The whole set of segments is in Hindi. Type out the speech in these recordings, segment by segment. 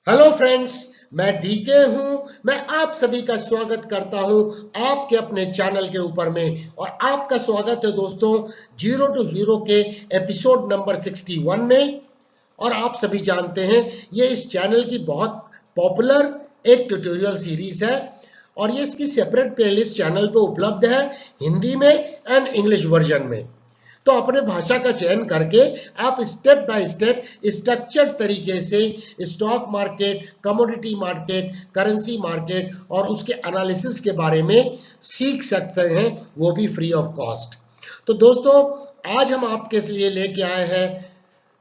हेलो फ्रेंड्स, मैं डीके हूं। मैं आप सभी का स्वागत करता हूं आपके अपने चैनल के ऊपर में। और आपका स्वागत है दोस्तों जीरो टू हीरो के एपिसोड नंबर 61 में। और आप सभी जानते हैं ये इस चैनल की बहुत पॉपुलर एक ट्यूटोरियल सीरीज है और ये इसकी सेपरेट प्लेलिस्ट चैनल पे उपलब्ध है, हिंदी में एंड इंग्लिश वर्जन में। तो अपने भाषा का चयन करके आप स्टेप बाय स्टेप स्ट्रक्चर्ड तरीके से stock market, commodity market, currency market और उसके एनालिसिस के बारे में सीख सकते हैं, वो भी फ्री ऑफ कॉस्ट। तो दोस्तों, आज हम आपके लिए लेके आए हैं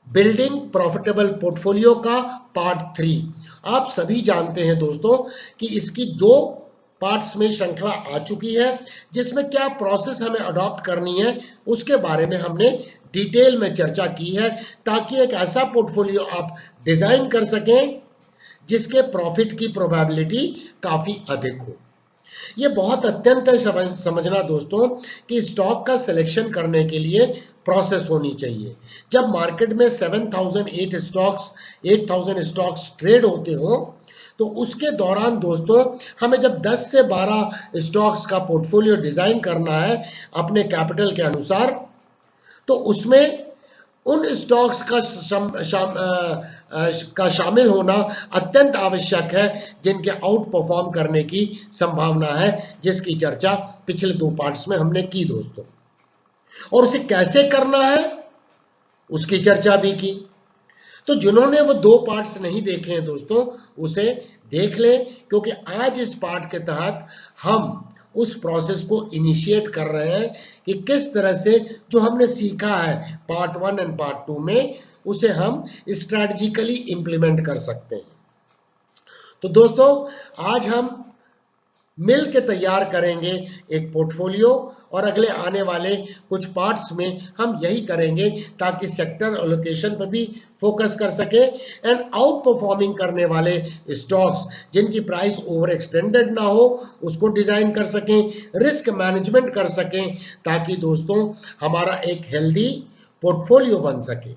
बिल्डिंग प्रॉफिटेबल पोर्टफोलियो का पार्ट 3। आप सभी जानते हैं दोस्तों कि इसकी दो पार्ट्स में श्रृंखला आ चुकी है, जिसमें क्या प्रोसेस हमें अडॉप्ट करनी है उसके बारे में हमने डिटेल में चर्चा की है, ताकि एक ऐसा पोर्टफोलियो आप डिजाइन कर सकें जिसके प्रॉफिट की प्रोबेबिलिटी काफी अधिक हो। ये बहुत अत्यंत समझना दोस्तों कि स्टॉक का सिलेक्शन करने के लिए प्रोसेस होनी चाहिए। जब मार्केट में 8,000 स्टॉक्स ट्रेड होते हो तो उसके दौरान दोस्तों हमें जब 10 से 12 स्टॉक्स का पोर्टफोलियो डिजाइन करना है अपने कैपिटल के अनुसार, तो उसमें उन स्टॉक्स का शामिल होना अत्यंत आवश्यक है जिनके आउट परफॉर्म करने की संभावना है, जिसकी चर्चा पिछले दो पार्ट्स में हमने की दोस्तों। और उसे कैसे करना है उसकी चर्चा भी की। तो जिन्होंने वो दो पार्ट्स नहीं देखे हैं दोस्तों, उसे देख लें, क्योंकि आज इस पार्ट के तहत हम उस प्रोसेस को इनिशिएट कर रहे हैं कि किस तरह से जो हमने सीखा है पार्ट 1 एंड पार्ट 2 में, उसे हम स्ट्रैटेजिकली इंप्लीमेंट कर सकते हैं। तो दोस्तों, आज हम मिल के तैयार करेंगे एक पोर्टफोलियो और अगले आने वाले कुछ पार्ट्स में हम यही करेंगे, ताकि सेक्टर एलोकेशन पर भी फोकस कर सके एंड आउट परफॉर्मिंग करने वाले स्टॉक्स जिनकी प्राइस ओवर एक्सटेंडेड ना हो उसको डिजाइन कर सकें, रिस्क मैनेजमेंट कर सकें, ताकि दोस्तों हमारा एक हेल्दी पोर्टफोलियो बन सके।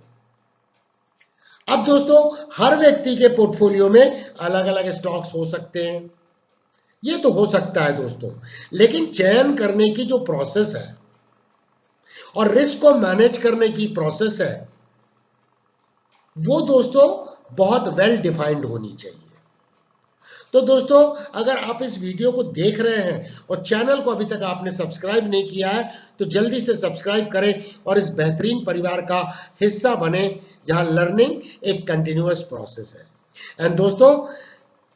अब दोस्तों, हर व्यक्ति के पोर्टफोलियो में अलग अलग स्टॉक्स हो सकते हैं, ये तो हो सकता है दोस्तों, लेकिन चयन करने की जो प्रोसेस है और रिस्क को मैनेज करने की प्रोसेस है, वो दोस्तों बहुत वेल डिफाइंड होनी चाहिए। तो दोस्तों, अगर आप इस वीडियो को देख रहे हैं और चैनल को अभी तक आपने सब्सक्राइब नहीं किया है, तो जल्दी से सब्सक्राइब करें और इस बेहतरीन परिवार का हिस्सा बने, जहां लर्निंग एक कंटिन्यूअस प्रोसेस है। एंड दोस्तों,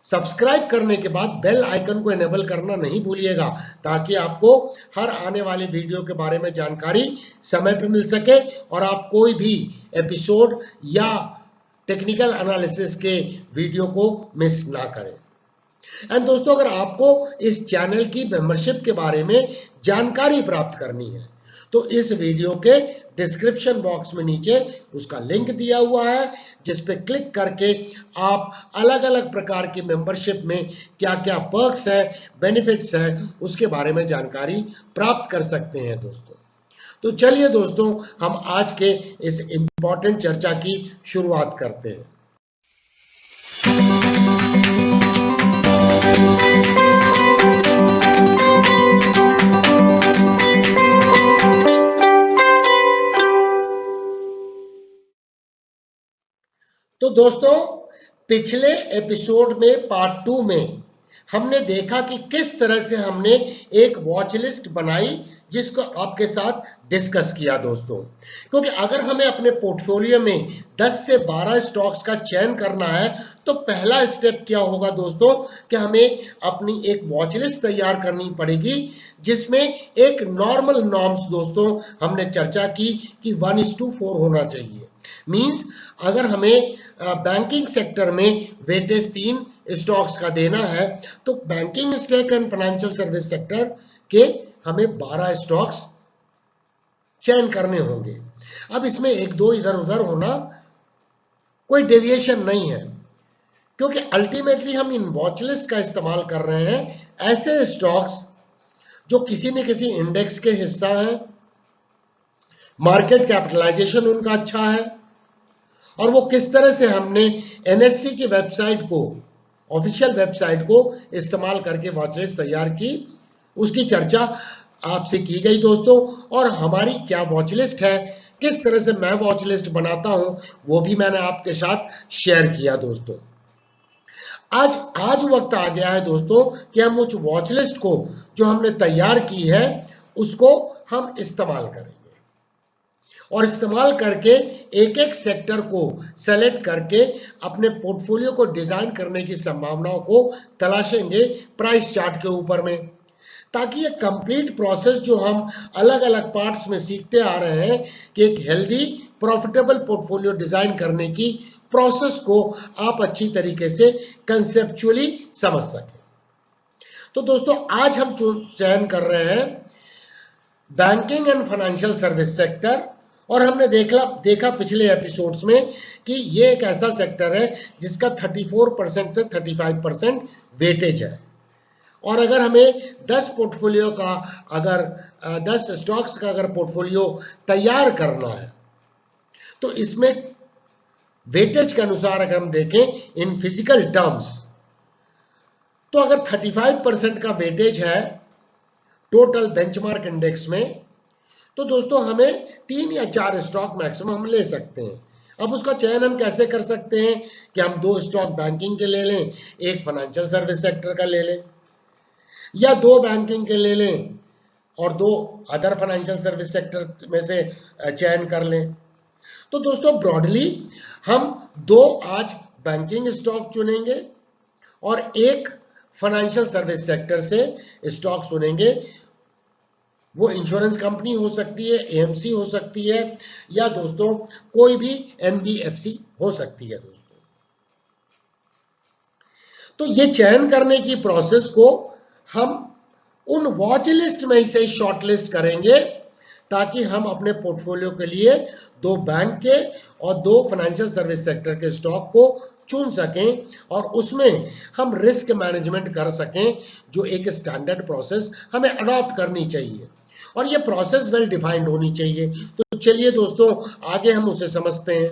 सब्सक्राइब करने के बाद बेल आइकन को इनेबल करना नहीं भूलिएगा, ताकि आपको हर आने वाले वीडियो के बारे में जानकारी समय पर मिल सके और आप कोई भी एपिसोड या टेक्निकल एनालिसिस के वीडियो को मिस ना करें। एंड दोस्तों, अगर आपको इस चैनल की मेंबरशिप के बारे में जानकारी प्राप्त करनी है, तो इस वीडियो के डिस्क्रिप्शन बॉक्स में नीचे उसका लिंक दिया हुआ है, जिस पे क्लिक करके आप अलग अलग प्रकार की मेंबरशिप में क्या क्या पर्क्स है, बेनिफिट्स है, उसके बारे में जानकारी प्राप्त कर सकते हैं दोस्तों। तो चलिए दोस्तों, हम आज के इस इंपॉर्टेंट चर्चा की शुरुआत करते हैं। तो दोस्तों, पिछले एपिसोड में पार्ट 2 में हमने देखा कि किस तरह से हमने एक वॉच लिस्ट बनाई, जिसको आपके साथ डिस्कस किया दोस्तों। क्योंकि अगर हमें अपने पोर्टफोलियो में 10 से 12 स्टॉक्स का चयन करना है, तो पहला स्टेप क्या होगा दोस्तों कि हमें अपनी एक वॉच लिस्ट तैयार करनी पड़ेगी, जिसमें एक नॉर्मल नॉर्म्स दोस्तों हमने चर्चा की कि 1:4 होना चाहिए। मींस अगर हमें बैंकिंग सेक्टर में वेटेज 3 स्टॉक्स का देना है, तो banking stock and financial service sector के हमें 12 स्टॉक्स चयन करने होंगे। अब इसमें एक दो इधर उधर होना कोई डेविएशन नहीं है, क्योंकि अल्टीमेटली हम इन वॉच लिस्ट का इस्तेमाल कर रहे हैं ऐसे स्टॉक्स जो किसी न किसी इंडेक्स के हिस्सा हैं, मार्केट कैपिटलाइजेशन उनका अच्छा है और वो किस तरह से हमने एनएससी की वेबसाइट को, ऑफिशियल वेबसाइट को इस्तेमाल करके वॉच लिस्ट तैयार की, उसकी चर्चा आपसे की गई दोस्तों। और हमारी क्या वॉच लिस्ट है, किस तरह से मैं वॉच लिस्ट बनाता हूं, वो भी मैंने आपके साथ शेयर किया दोस्तों। आज वक्त आ गया है दोस्तों कि हम उस वॉच लिस्ट को जो हमने तैयार की है उसको हम इस्तेमाल करेंगे, और इस्तेमाल करके एक एक सेक्टर को सेलेक्ट करके अपने पोर्टफोलियो को डिजाइन करने की संभावनाओं को तलाशेंगे प्राइस चार्ट के ऊपर में, ताकि ये कंप्लीट प्रोसेस जो हम अलग अलग पार्ट्स में सीखते आ रहे हैं कि एक हेल्दी प्रॉफिटेबल पोर्टफोलियो डिजाइन करने की प्रोसेस को आप अच्छी तरीके से कंसेप्चुअली समझ सकें। तो दोस्तों आज हम चयन कर रहे हैं banking and financial service sector, और हमने देखा पिछले एपिसोड्स में कि ये एक ऐसा सेक्टर है जिसका 34% से 35% वेटेज है। और अगर हमें 10 पोर्टफोलियो का, अगर 10 स्टॉक्स का अगर पोर्टफोलियो तैयार करना है तो इसमें वेटेज के अनुसार अगर हम देखें इन फिजिकल टर्म्स, तो अगर 35% का वेटेज है टोटल बेंचमार्क इंडेक्स में, तो दोस्तों हमें 3 या 4 स्टॉक मैक्सिमम हम ले सकते हैं। अब उसका चयन हम कैसे कर सकते हैं कि हम 2 स्टॉक बैंकिंग के ले लें, एक फाइनेंशियल सर्विस सेक्टर का ले लें, या 2 बैंकिंग के ले लें और 2 अदर फाइनेंशियल सर्विस सेक्टर में से चयन कर लें। तो दोस्तों ब्रॉडली हम 2 आज बैंकिंग स्टॉक चुनेंगे और एक फाइनेंशियल सर्विस सेक्टर से स्टॉक चुनेंगे। वो इंश्योरेंस कंपनी हो सकती है, एएमसी हो सकती है, या दोस्तों कोई भी एनबीएफसी हो सकती है दोस्तों। तो ये चयन करने की प्रोसेस को हम उन वॉच लिस्ट में से शॉर्ट लिस्ट करेंगे, ताकि हम अपने पोर्टफोलियो के लिए 2 बैंक के और 2 फाइनेंशियल सर्विस सेक्टर के स्टॉक को चुन सकें, और उसमें हम रिस्क मैनेजमेंट कर सकें, जो एक स्टैंडर्ड प्रोसेस हमें अडॉप्ट करनी चाहिए, और ये प्रोसेस वेल डिफाइंड होनी चाहिए। तो चलिए दोस्तों आगे हम उसे समझते हैं।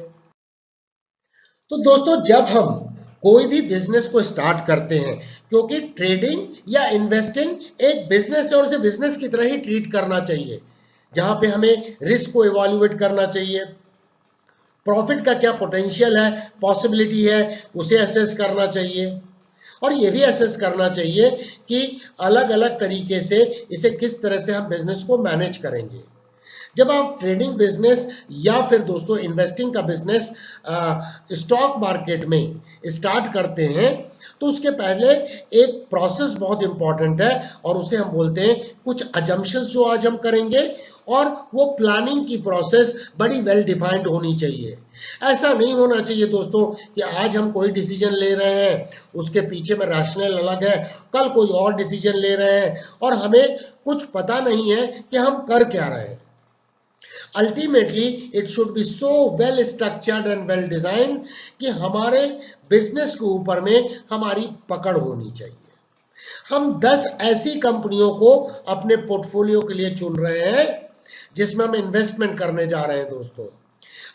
तो दोस्तों जब हम कोई भी बिजनेस को स्टार्ट करते हैं, क्योंकि ट्रेडिंग या इन्वेस्टिंग एक बिजनेस है और उसे बिजनेस की तरह ही ट्रीट करना चाहिए, जहां पे हमें रिस्क को इवैल्यूएट करना चाहिए, प्रॉफिट का क्या पोटेंशियल है, पॉसिबिलिटी है, उसे असेस करना चाहिए, और ये भी असेस करना चाहिए कि अलग अलग तरीके से इसे किस तरह से हम बिजनेस को मैनेज करेंगे। जब आप ट्रेडिंग बिजनेस या फिर दोस्तों इन्वेस्टिंग का बिजनेस स्टॉक मार्केट में स्टार्ट करते हैं, तो उसके पहले एक प्रोसेस बहुत इंपॉर्टेंट है, और उसे हम बोलते हैं कुछ अजम्पशंस जो आज हम करेंगे, और वो प्लानिंग की प्रोसेस बड़ी वेल डिफाइंड होनी चाहिए। ऐसा नहीं होना चाहिए दोस्तों कि आज हम कोई डिसीजन ले रहे हैं, उसके पीछे में रैशनल अलग है, कल कोई और डिसीजन ले रहे हैं और हमें कुछ पता नहीं है कि हम कर क्या रहे हैं। Ultimately it should be so well structured and well design कि हमारे बिजनेस के ऊपर में हमारी पकड़ होनी चाहिए। हम 10 ऐसी कंपनियों को अपने पोर्टफोलियो के लिए चुन रहे हैं जिसमें हम इन्वेस्टमेंट करने जा रहे हैं दोस्तों।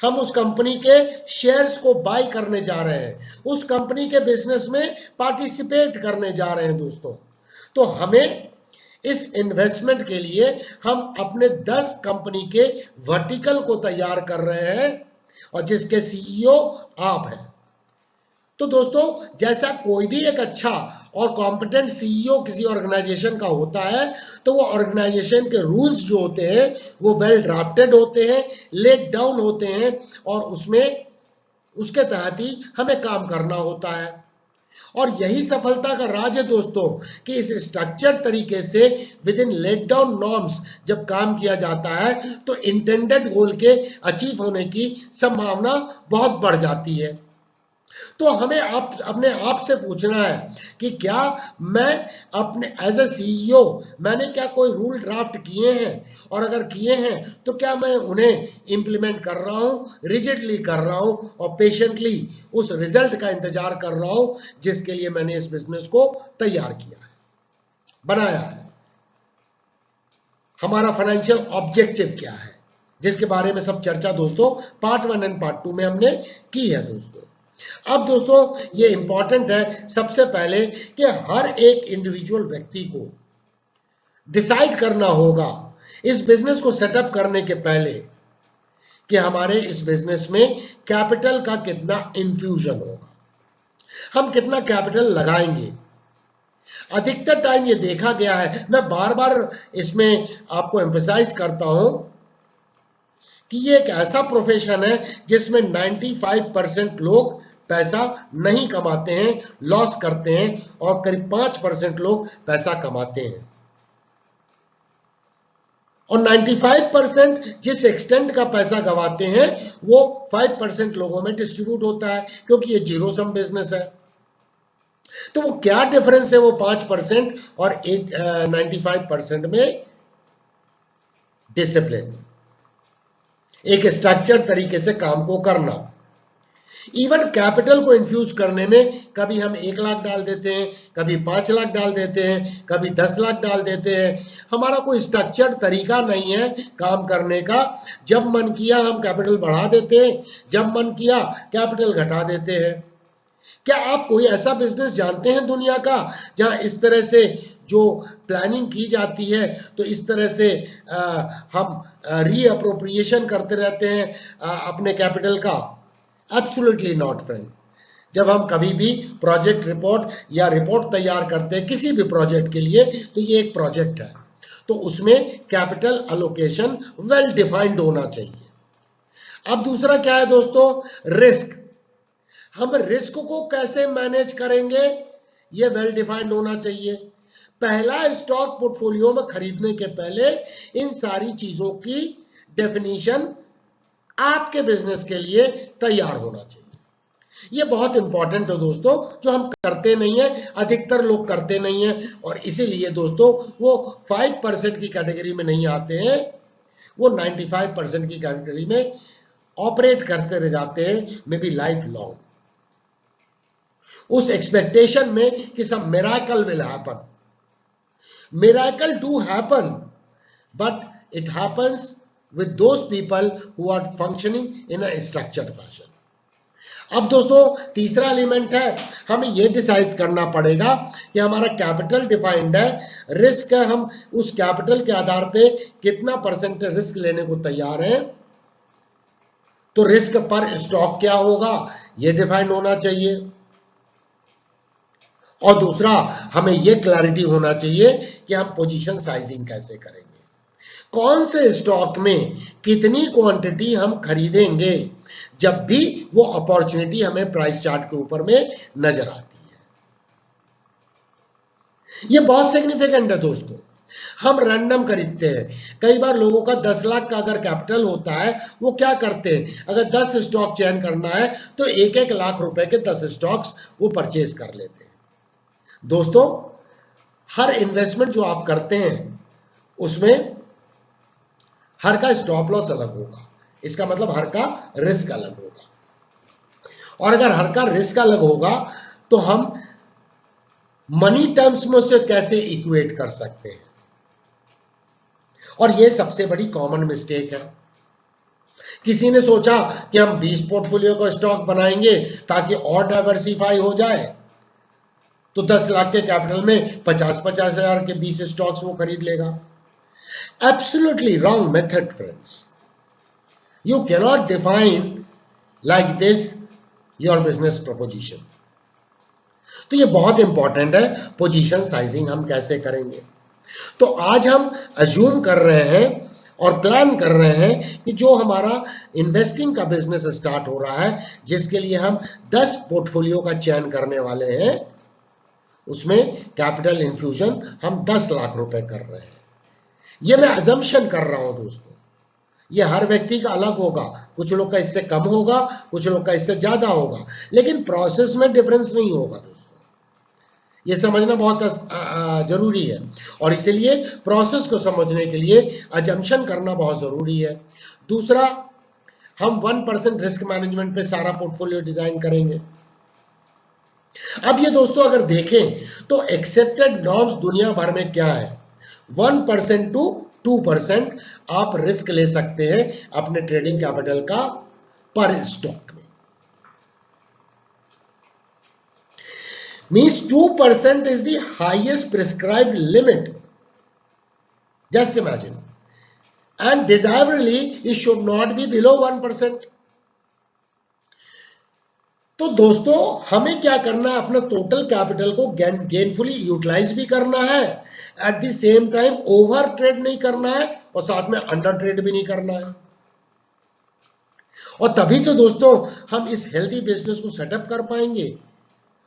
हम उस कंपनी के शेयर्स को बाय करने जा रहे हैं, उस कंपनी के बिजनेस में पार्टिसिपेट करने जा रहे हैं दोस्तों। तो हमें इस इन्वेस्टमेंट के लिए हम अपने 10 कंपनी के वर्टिकल को तैयार कर रहे हैं, और जिसके सीईओ आप हैं। तो दोस्तों जैसा कोई भी एक अच्छा और कॉम्पिटेंट सीईओ किसी ऑर्गेनाइजेशन का होता है, तो वो ऑर्गेनाइजेशन के रूल्स जो होते हैं वो वेल ड्राफ्टेड होते हैं, लेड डाउन होते हैं, और उसके तहत ही हमें काम करना होता है। और यही सफलता का राज है दोस्तों कि इस स्ट्रक्चर तरीके से with in laid down norms जब काम किया जाता है, तो इंटेंडेड गोल के अचीव होने की संभावना बहुत बढ़ जाती है। तो हमें अपने आप से पूछना है कि क्या मैं अपने एज ए सीईओ मैंने क्या कोई रूल ड्राफ्ट किए हैं, और अगर किए हैं तो क्या मैं उन्हें इंप्लीमेंट कर रहा हूं, रिजिडली कर रहा हूं, और पेशेंटली उस रिजल्ट का इंतजार कर रहा हूं जिसके लिए मैंने इस बिजनेस को तैयार किया है, बनाया है। हमारा फाइनेंशियल ऑब्जेक्टिव क्या है, जिसके बारे में सब चर्चा दोस्तों पार्ट 1 एंड पार्ट 2 में हमने की है दोस्तों। अब दोस्तों ये इंपॉर्टेंट है सबसे पहले कि हर एक इंडिविजुअल व्यक्ति को डिसाइड करना होगा इस बिजनेस को सेटअप करने के पहले कि हमारे इस बिजनेस में कैपिटल का कितना इन्फ्यूजन होगा, हम कितना कैपिटल लगाएंगे। अधिकतर टाइम ये देखा गया है, मैं बार बार इसमें आपको एम्फसाइज करता हूं कि ये एक ऐसा प्रोफेशन है जिसमें 95% लोग पैसा नहीं कमाते हैं, लॉस करते हैं, और करीब 5% लोग पैसा कमाते हैं। और 95% जिस एक्सटेंट का पैसा गवाते हैं वो 5% लोगों में डिस्ट्रीब्यूट होता है, क्योंकि ये जीरो सम बिजनेस है। तो वो क्या डिफरेंस है वो 5% और 95% में? डिसिप्लिन, एक स्ट्रक्चर्ड तरीके से काम को करना। इवन कैपिटल को इन्फ्यूज करने में कभी हम 1 लाख डाल देते हैं, कभी 5 लाख डाल देते हैं, कभी 10 लाख डाल देते हैं। हमारा कोई स्ट्रक्चर्ड तरीका नहीं है काम करने का। जब मन किया हम कैपिटल बढ़ा देते हैं, जब मन किया कैपिटल घटा देते हैं। क्या आप कोई ऐसा बिजनेस जानते हैं दुनिया का जहां इस तरह से जो प्लानिंग की जाती है तो इस तरह से हम रीअप्रोप्रिएशन करते रहते हैं अपने कैपिटल का? Absolutely not friend. जब हम कभी भी प्रोजेक्ट रिपोर्ट या रिपोर्ट तैयार करते हैं किसी भी प्रोजेक्ट के लिए, तो ये एक प्रोजेक्ट है, तो उसमें कैपिटल अलोकेशन वेल डिफाइंड होना चाहिए। अब दूसरा क्या है दोस्तों? रिस्क। हम रिस्क को कैसे मैनेज करेंगे ये वेल डिफाइंड होना चाहिए। पहला स्टॉक पोर्टफोलियो में खरीदने के पहले इन सारी चीजों की डेफिनेशन आपके बिजनेस के लिए तैयार होना चाहिए। ये बहुत इंपॉर्टेंट है दोस्तों, जो हम करते नहीं है, अधिकतर लोग करते नहीं है, और इसीलिए दोस्तों वो 5% की कैटेगरी में नहीं आते हैं, वो 95% की कैटेगरी में ऑपरेट करते रह जाते हैं, मे बी लाइफ लॉन्ग, उस एक्सपेक्टेशन में कि सब miracle will happen. Miracle do happen, but it happens with those people who are functioning in a structured fashion. अब दोस्तों तीसरा एलिमेंट है, हमें यह डिसाइड करना पड़ेगा कि हमारा कैपिटल डिफाइंड है, रिस्क है, हम उस कैपिटल के आधार पे कितना % रिस्क लेने को तैयार हैं। तो रिस्क पर स्टॉक क्या होगा यह डिफाइंड होना चाहिए। और दूसरा हमें यह क्लैरिटी होना चाहिए कि हम पोजीशन साइजिंग कैसे करेंगे, कौन से स्टॉक में कितनी क्वांटिटी हम खरीदेंगे जब भी वो अपॉर्चुनिटी हमें प्राइस चार्ट के ऊपर में नजर आती है। ये बहुत सिग्निफिकेंट है दोस्तों। हम रैंडम खरीदते हैं, कई बार लोगों का 10 लाख का अगर कैपिटल होता है, वो क्या करते हैं, अगर 10 स्टॉक चयन करना है तो 1-1 लाख रुपए के 10 स्टॉक्स वो परचेज कर लेते हैं। दोस्तों हर इन्वेस्टमेंट जो आप करते हैं उसमें हर का स्टॉप लॉस अलग होगा, इसका मतलब हर का रिस्क अलग होगा। और अगर हर का रिस्क अलग होगा तो हम मनी टर्म्स में उसे कैसे इक्वेट कर सकते हैं, और यह सबसे बड़ी कॉमन मिस्टेक है। किसी ने सोचा कि हम 20 पोर्टफोलियो का स्टॉक बनाएंगे ताकि और डाइवर्सिफाई हो जाए, तो 10 लाख के कैपिटल में 50-50 हजार के 20 स्टॉक्स वो खरीद लेगा। Absolutely wrong method, friends. You cannot define like this your business proposition. तो ये बहुत इंपॉर्टेंट है, पोजीशन साइजिंग हम कैसे करेंगे। तो आज हम अज्यूम कर रहे हैं और प्लान कर रहे हैं कि जो हमारा इन्वेस्टिंग का बिजनेस स्टार्ट हो रहा है, जिसके लिए हम 10 पोर्टफोलियो का चयन करने वाले हैं, उसमें कैपिटल इन्फ्यूजन हम 10 लाख रुपए कर रहे हैं। ये मैं अजम्पशन कर रहा हूं दोस्तों, ये हर व्यक्ति का अलग होगा, कुछ लोग का इससे कम होगा, कुछ लोग का इससे ज्यादा होगा, लेकिन प्रोसेस में डिफरेंस नहीं होगा दोस्तों। ये समझना बहुत जरूरी है, और इसीलिए प्रोसेस को समझने के लिए अजम्पशन करना बहुत जरूरी है। दूसरा, हम 1% रिस्क मैनेजमेंट पे सारा पोर्टफोलियो डिजाइन करेंगे। अब ये दोस्तों अगर देखें तो एक्सेप्टेड नॉर्म्स दुनिया भर में क्या है, 1% टू 2% आप रिस्क ले सकते हैं अपने ट्रेडिंग कैपिटल का पर स्टॉक में। Means 2% is the highest prescribed limit. Just imagine. And desirably it should not be below 1%. तो दोस्तों हमें क्या करना है, अपना टोटल कैपिटल को गेनफुली यूटिलाइज भी करना है, at the same time over trade नहीं करना है और साथ में अंडर ट्रेड भी नहीं करना है। और तभी तो दोस्तों हम इस हेल्दी बिजनेस को सेटअप कर पाएंगे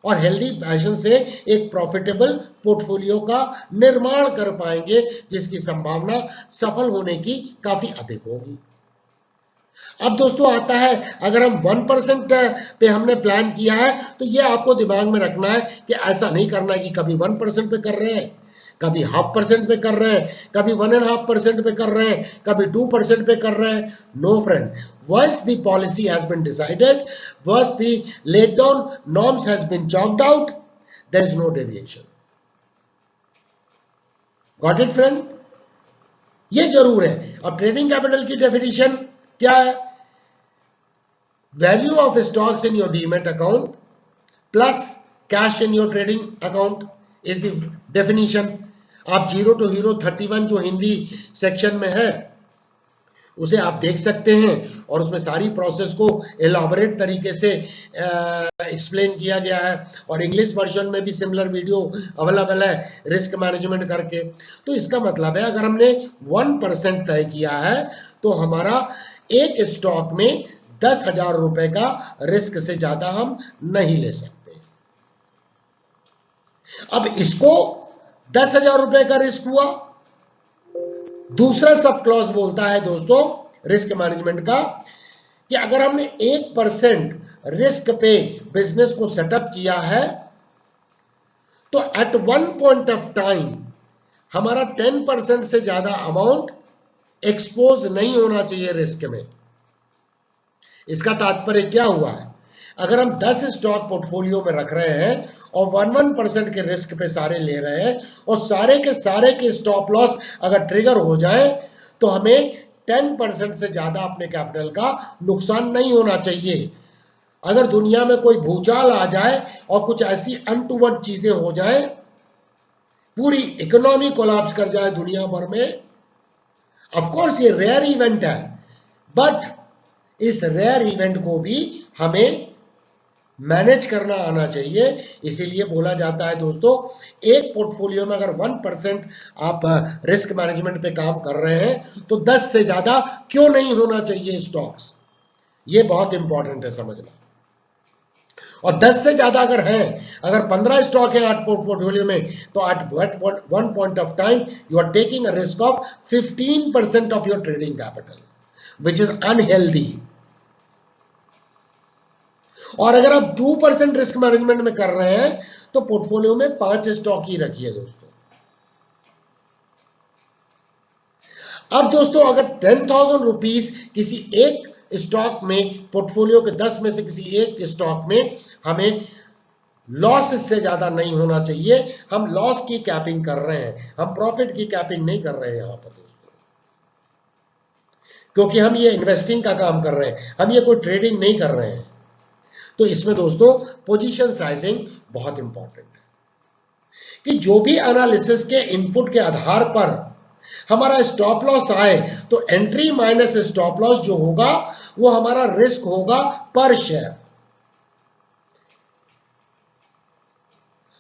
और हेल्दी पैशन से एक प्रॉफिटेबल पोर्टफोलियो का निर्माण कर पाएंगे, जिसकी संभावना सफल होने की काफी अधिक होगी। अब दोस्तों आता है, अगर हम 1% पे हमने प्लान किया है तो ये आपको दिमाग में रखना है कि ऐसा नहीं करना है कि कभी 1% पे कर रहे हैं, कभी 0.5% पे कर रहे हैं, कभी 1.5% पे कर रहे हैं, कभी 2% पे कर रहे हैं। No friend, once the policy has been decided, once the laid down norms has been chalked out, there is no deviation. Got it friend? ये जरूर है। अब ट्रेडिंग कैपिटल की डेफिनेशन क्या है? Value of stocks in your demat account plus cash in your trading account is the definition. आप 0 to हीरो 31 जो हिंदी सेक्शन में है उसे आप देख सकते हैं और उसमें सारी प्रोसेस को एलाबोरेट तरीके से एक्सप्लेन किया गया है और इंग्लिश वर्जन में भी सिमिलर वीडियो अवेलेबल है रिस्क मैनेजमेंट करके। तो इसका मतलब है अगर हमने 1% तय किया है तो हमारा एक स्टॉक में 10,000 रुपए का रिस्क से ज्यादा हम नहीं ले सकते। अब इसको 10,000 रुपए का रिस्क हुआ। दूसरा सब क्लॉज बोलता है दोस्तों रिस्क मैनेजमेंट का कि अगर हमने 1% रिस्क पे बिजनेस को सेटअप किया है तो at one point of time हमारा 10% से ज्यादा अमाउंट एक्सपोज नहीं होना चाहिए रिस्क में। इसका तात्पर्य क्या हुआ है? अगर हम 10 स्टॉक पोर्टफोलियो में रख रहे हैं और 1% के रिस्क पे सारे ले रहे हैं और सारे के स्टॉप लॉस अगर ट्रिगर हो जाए तो हमें 10% से ज्यादा अपने कैपिटल का नुकसान नहीं होना चाहिए। अगर दुनिया में कोई भूचाल आ जाए और कुछ ऐसी अनटूवर्ड चीजें हो जाए, पूरी इकोनॉमी कोलैप्स कर जाए दुनिया भर में, ऑफ कोर्स ये रेयर इवेंट है, बट इस रेयर इवेंट को भी हमें मैनेज करना आना चाहिए। इसीलिए बोला जाता है दोस्तों एक पोर्टफोलियो में अगर 1% आप रिस्क मैनेजमेंट पे काम कर रहे हैं तो 10 से ज्यादा क्यों नहीं होना चाहिए स्टॉक्स। ये बहुत इंपॉर्टेंट है समझना। और 10 से ज्यादा अगर हैं, अगर 15 स्टॉक है 8 पोर्टफोलियो में तो at one point of time you are taking a risk of 15% of your trading capital which is unhealthy. और अगर आप 2% रिस्क मैनेजमेंट में कर रहे हैं तो पोर्टफोलियो में 5 स्टॉक ही रखिए दोस्तों। अब दोस्तों अगर 10,000 रुपीस किसी एक स्टॉक में, पोर्टफोलियो के 10 में से किसी एक स्टॉक में हमें लॉस से ज्यादा नहीं होना चाहिए। हम लॉस की कैपिंग कर रहे हैं, हम प्रॉफिट की कैपिंग नहीं कर रहे हैं यहां पर दोस्तों, क्योंकि हम ये इन्वेस्टिंग का काम कर रहे हैं, हम ये कोई ट्रेडिंग नहीं कर रहे हैं। तो इसमें दोस्तों पोजीशन साइजिंग बहुत इंपॉर्टेंट है कि जो भी एनालिसिस के इनपुट के आधार पर हमारा स्टॉप लॉस आए तो एंट्री माइनस स्टॉप लॉस जो होगा वो हमारा रिस्क होगा पर शेयर,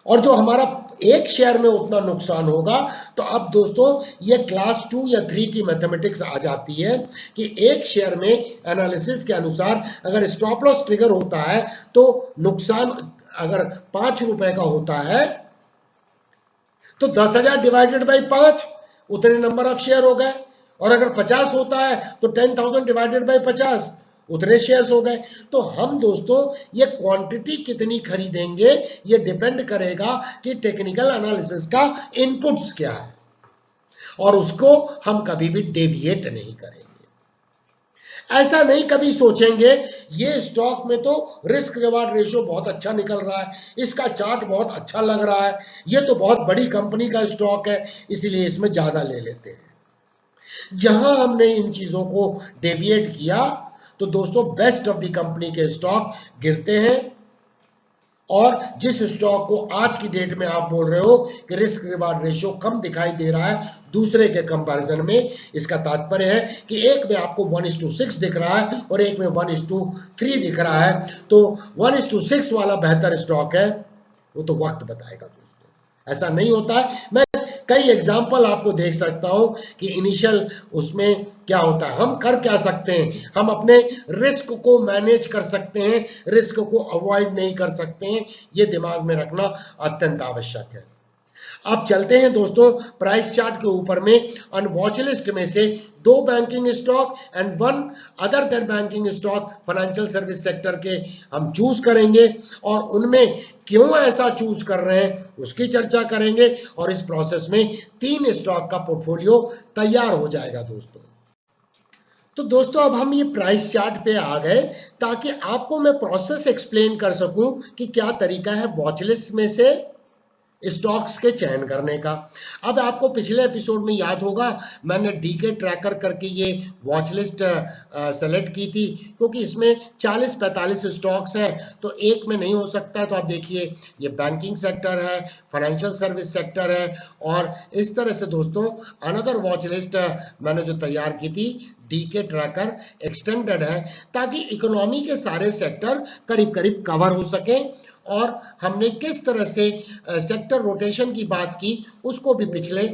और जो हमारा एक शेयर में उतना नुकसान होगा। तो अब दोस्तों ये क्लास 2 या 3 की मैथमेटिक्स आ जाती है कि एक शेयर में एनालिसिस के अनुसार अगर स्टॉप लॉस ट्रिगर होता है तो नुकसान अगर 5 रुपए का होता है तो 10,000 डिवाइडेड बाई 5 उतने नंबर ऑफ शेयर हो गए, और अगर 50 होता है तो 10,000 डिवाइडेड बाई 50 उतने शेयर्स हो गए। तो हम दोस्तों ये क्वांटिटी कितनी खरीदेंगे ये डिपेंड करेगा कि टेक्निकल एनालिसिस का इनपुट्स क्या है, और उसको हम कभी भी डेविएट नहीं करेंगे। ऐसा नहीं कभी सोचेंगे ये स्टॉक में तो रिस्क रिवार्ड रेशियो बहुत अच्छा निकल रहा है, इसका चार्ट बहुत अच्छा लग रहा है, ये तो बहुत बड़ी कंपनी का स्टॉक है इसलिए इसमें ज्यादा ले लेते हैं। जहां हमने इन चीजों को डेविएट किया तो दोस्तों बेस्ट ऑफ द कंपनी के स्टॉक गिरते हैं, और जिस स्टॉक को आज की डेट में आप बोल रहे हो कि रिस्क रिवार्ड रेशियो कम दिखाई दे रहा है दूसरे के कंपैरिजन में, इसका तात्पर्य है कि एक में आपको 1:6 दिख रहा है और एक में 1:3 दिख रहा है, तो 1:6 वाला बेहतर स्टॉक है, वो तो वक्त बताएगा दोस्तों। ऐसा नहीं होता है, मैं कई एग्जाम्पल आपको देख सकता हूं कि इनिशियल उसमें क्या होता है। हम कर क्या सकते हैं, हम अपने रिस्क को मैनेज कर सकते हैं, रिस्क को अवॉइड नहीं कर सकते हैं, ये दिमाग में रखना अत्यंत आवश्यक है। अब चलते हैं दोस्तों प्राइस चार्ट के ऊपर में। ऑन वॉच लिस्ट में से 2 banking stock and 1 other than banking stock financial service sector के हम चूज करेंगे, और उनमें क्यों ऐसा चूज कर रहे हैं उसकी चर्चा करेंगे, और इस प्रोसेस में 3 स्टॉक का पोर्टफोलियो तैयार हो जाएगा दोस्तों। तो दोस्तों अब हम ये प्राइस चार्ट पे आ गए ताकि आपको मैं प्रोसेस एक्सप्लेन कर सकूं कि क्या तरीका है वॉच लिस्ट में से स्टॉक्स के चयन करने का। अब आपको पिछले एपिसोड में याद होगा मैंने डीके ट्रैकर करके ये वॉच लिस्ट सेलेक्ट की थी, क्योंकि इसमें 40-45 स्टॉक्स हैं, तो एक में नहीं हो सकता। तो आप देखिए ये बैंकिंग सेक्टर है, फाइनेंशियल सर्विस सेक्टर है, और इस तरह से दोस्तों अनदर वॉच लिस्ट मैंने जो तैयार की थी डीके ट्रैकर एक्सटेंडेड है, ताकि इकोनॉमी के सारे सेक्टर करीब करीब कवर हो सके। और हमने किस तरह से सेक्टर रोटेशन की बात की उसको भी पिछले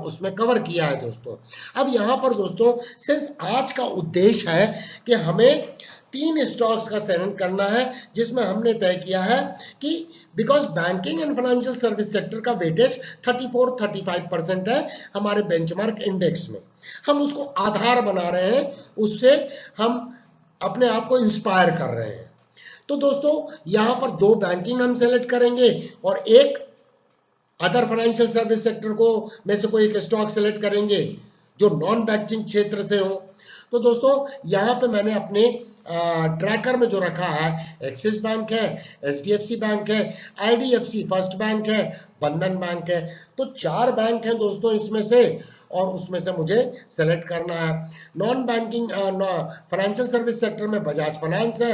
उसमें कवर किया है दोस्तों। अब यहाँ पर दोस्तों सिर्फ आज का उद्देश्य है कि हमें 3 स्टॉक्स का चयन करना है, जिसमें हमने तय किया है कि because banking and financial service sector का वेटेज 34-35% है हमारे बेंचमार्क इंडेक्स में, हम उसको आधार बना रहे हैं, उससे हम अपने आप को इंस्पायर कर रहे हैं। तो दोस्तों यहां पर 2 बैंकिंग हम सेलेक्ट करेंगे और एक अदर फाइनेंशियल सर्विस सेक्टर को में से कोई एक स्टॉक सेलेक्ट करेंगे जो नॉन बैंकिंग क्षेत्र से हो। तो दोस्तों यहां पे मैंने अपने ट्रैकर में जो रखा है एक्सिस बैंक है, एचडीएफसी बैंक है, आईडीएफसी फर्स्ट बैंक है, बंधन बैंक है। तो 4 बैंक हैं दोस्तों इसमें से, और उसमें से मुझे सेलेक्ट करना है। Non banking financial service sector में बजाज फाइनेंस है,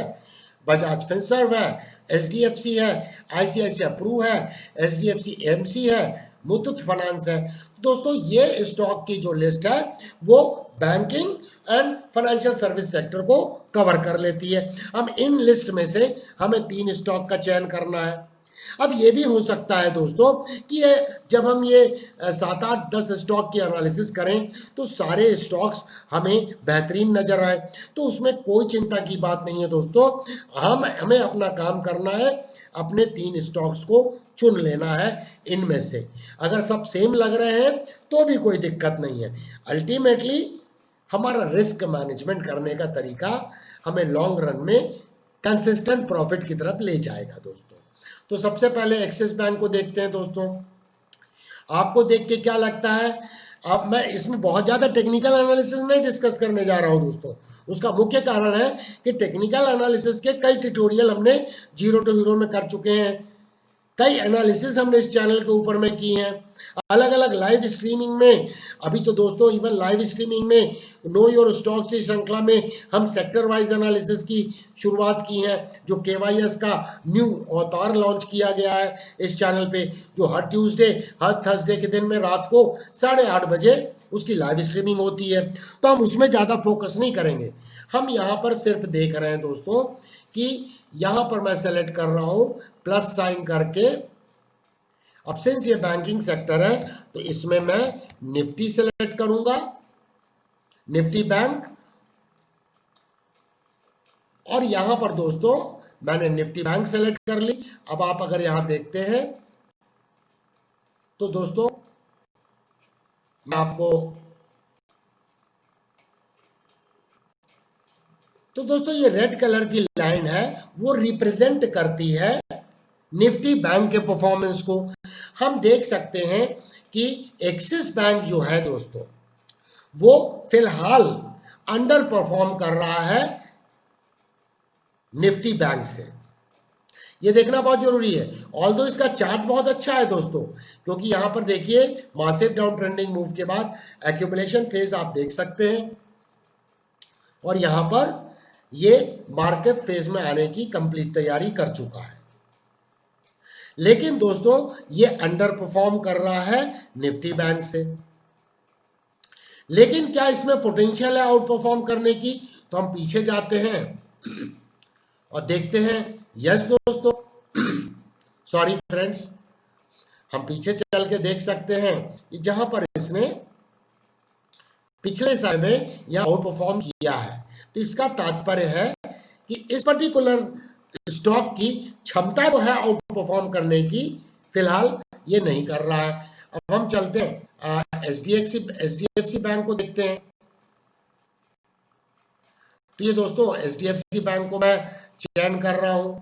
बजाज फिनसर्व है, एचडीएफसी है, आईसीआईसीआई प्रू है, एचडीएफसी एमसी है, मुथूट फाइनेंस है। दोस्तों ये स्टॉक की जो लिस्ट है वो banking and financial service sector को कवर कर लेती है। हम इन लिस्ट में से हमें 3 स्टॉक का चयन करना है। अब ये भी हो सकता है दोस्तों कि जब हम ये 7-8-10 स्टॉक की एनालिसिस करें तो सारे स्टॉक्स हमें बेहतरीन नजर आए, तो उसमें कोई चिंता की बात नहीं है दोस्तों। हमें अपना काम करना है, अपने 3 स्टॉक्स को चुन लेना है इनमें से। अगर सब सेम लग रहे हैं तो भी कोई दिक्कत नहीं है। अल्टीमेटली हमारा रिस्क मैनेजमेंट करने का तरीका हमें लॉन्ग रन में कंसिस्टेंट प्रॉफिट की तरफ ले जाएगा दोस्तों। तो सबसे पहले एक्सिस बैंक को देखते हैं दोस्तों। आपको देख के क्या लगता है? अब मैं इसमें बहुत ज्यादा टेक्निकल एनालिसिस नहीं डिस्कस करने जा रहा हूं दोस्तों। उसका मुख्य कारण है कि टेक्निकल एनालिसिस के कई ट्यूटोरियल हमने जीरो टू हीरो में कर चुके हैं, कई एनालिसिस हमने इस चैनल के ऊपर में की हैं, अलग अलग लाइव स्ट्रीमिंग में। अभी तो दोस्तों इवन लाइव स्ट्रीमिंग में नो योर स्टॉक्स की श्रृंखला में हम सेक्टर वाइज एनालिसिस की शुरुआत की है, जो केवाईएस का न्यू अवतार लॉन्च किया गया है इस चैनल पे, जो हर ट्यूसडे हर थर्सडे के दिन में रात को 8:30 बजे उसकी लाइव स्ट्रीमिंग होती है। तो हम उसमें ज़्यादा फोकस नहीं करेंगे, हम यहाँ पर सिर्फ देख रहे हैं दोस्तों कि यहाँ पर मैं सेलेक्ट कर रहा हूँ प्लस साइन करके। अब सिंस ये बैंकिंग सेक्टर है तो इसमें मैं निफ्टी सेलेक्ट करूंगा, निफ्टी बैंक, और यहां पर दोस्तों मैंने निफ्टी बैंक सेलेक्ट कर ली। अब आप अगर यहां देखते हैं तो दोस्तों मैं आपको तो दोस्तों ये रेड कलर की लाइन है वो रिप्रेजेंट करती है निफ्टी बैंक के परफॉर्मेंस को। हम देख सकते हैं कि एक्सिस बैंक जो है दोस्तों वो फिलहाल अंडर परफॉर्म कर रहा है निफ्टी बैंक से। ये देखना बहुत जरूरी है। ऑल्दो इसका चार्ट बहुत अच्छा है दोस्तों, क्योंकि यहां पर देखिए मासिव डाउन ट्रेंडिंग मूव के बाद एक्यूमुलेशन फेज आप देख सकते हैं, और यहां पर ये मार्केट फेज में आने की कंप्लीट तैयारी कर चुका है। लेकिन दोस्तों ये अंडर परफॉर्म कर रहा है निफ्टी बैंक से। लेकिन क्या इसमें पोटेंशियल है आउट परफॉर्म करने की? तो हम पीछे जाते हैं और देखते हैं। यस दोस्तों, सॉरी फ्रेंड्स, हम पीछे चल के देख सकते हैं कि जहां पर इसने पिछले साल में यह आउट परफॉर्म किया है, तो इसका तात्पर्य है कि इस पर्टिकुलर स्टॉक की क्षमता तो है आउट परफॉर्म करने की, फिलहाल ये नहीं कर रहा है। अब हम चलते हैं एचडीएफसी बैंक को देखते हैं। तो ये दोस्तों एचडीएफसी बैंक को मैं चयन कर रहा हूं।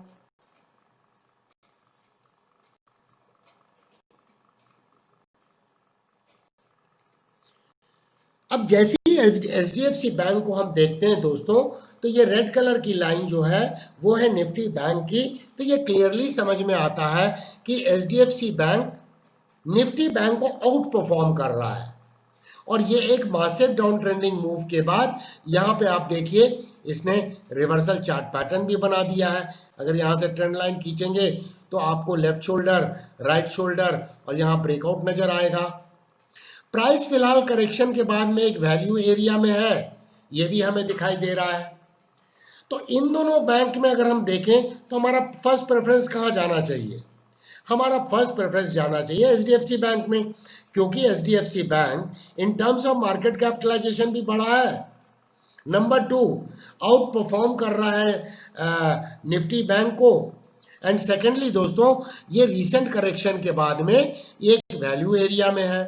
अब जैसे ही एचडीएफसी बैंक को हम देखते हैं दोस्तों, तो ये रेड कलर की लाइन जो है वो है निफ्टी बैंक की। तो ये क्लियरली समझ में आता है कि एचडीएफसी बैंक निफ्टी बैंक को आउट परफॉर्म कर रहा है, और ये एक मासिव डाउन ट्रेंडिंग मूव के बाद यहाँ पे आप देखिए इसने रिवर्सल चार्ट पैटर्न भी बना दिया है। अगर यहाँ से ट्रेंड लाइन खींचेंगे तो आपको लेफ्ट शोल्डर, राइट शोल्डर और यहाँ ब्रेकआउट नजर आएगा। प्राइस फिलहाल करेक्शन के बाद में एक वैल्यू एरिया में है, ये भी हमें दिखाई दे रहा है। तो इन दोनों बैंक में अगर हम देखें तो हमारा फर्स्ट प्रेफरेंस कहाँ जाना चाहिए? हमारा फर्स्ट प्रेफरेंस जाना चाहिए एचडीएफसी बैंक में, क्योंकि HDFC bank in terms of market capitalisation भी बड़ा है। नंबर 2, आउट परफॉर्म कर रहा है निफ्टी बैंक को। एंड सेकेंडली दोस्तों, ये रीसेंट करेक्शन के बाद में एक वैल्यू एरिया में है।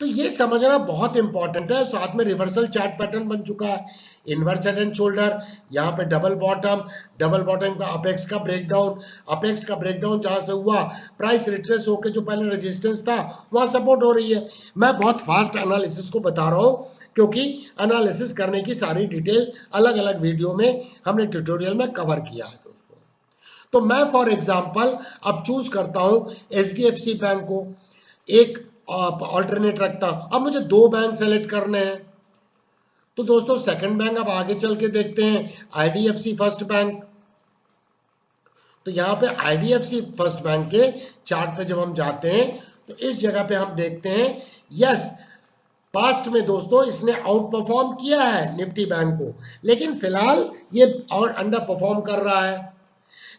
तो ये समझना बहुत इंपॉर्टेंट है। साथ में रिवर्सल चार्ट पैटर्न बन चुका है, इनवर्स हेड एंड शोल्डर, यहाँ पे डबल बॉटम का अपेक्स का ब्रेकडाउन जहां से हुआ, प्राइस रिट्रेस होकर जो पहले रेजिस्टेंस था वहां सपोर्ट हो रही है। मैं बहुत फास्ट एनालिसिस को बता रहा हूँ, क्योंकि एनालिसिस करने की सारी डिटेल अलग अलग वीडियो में हमने ट्यूटोरियल में कवर किया है दोस्तों। तो मैं फॉर एग्जाम्पल अब चूज करता हूँ एचडीएफसी बैंक को, एक ऑल्टरनेट रखता। अब मुझे 2 बैंक सेलेक्ट करने हैं, तो दोस्तों सेकंड बैंक अब आगे चल के देखते हैं, आईडीएफसी फर्स्ट बैंक। तो यहां पे आईडीएफसी फर्स्ट बैंक के चार्ट पे जब हम जाते हैं तो इस जगह पे हम देखते हैं, यस पास्ट में दोस्तों इसने आउट परफॉर्म किया है निफ्टी बैंक को, लेकिन फिलहाल ये और अंडर परफॉर्म कर रहा है।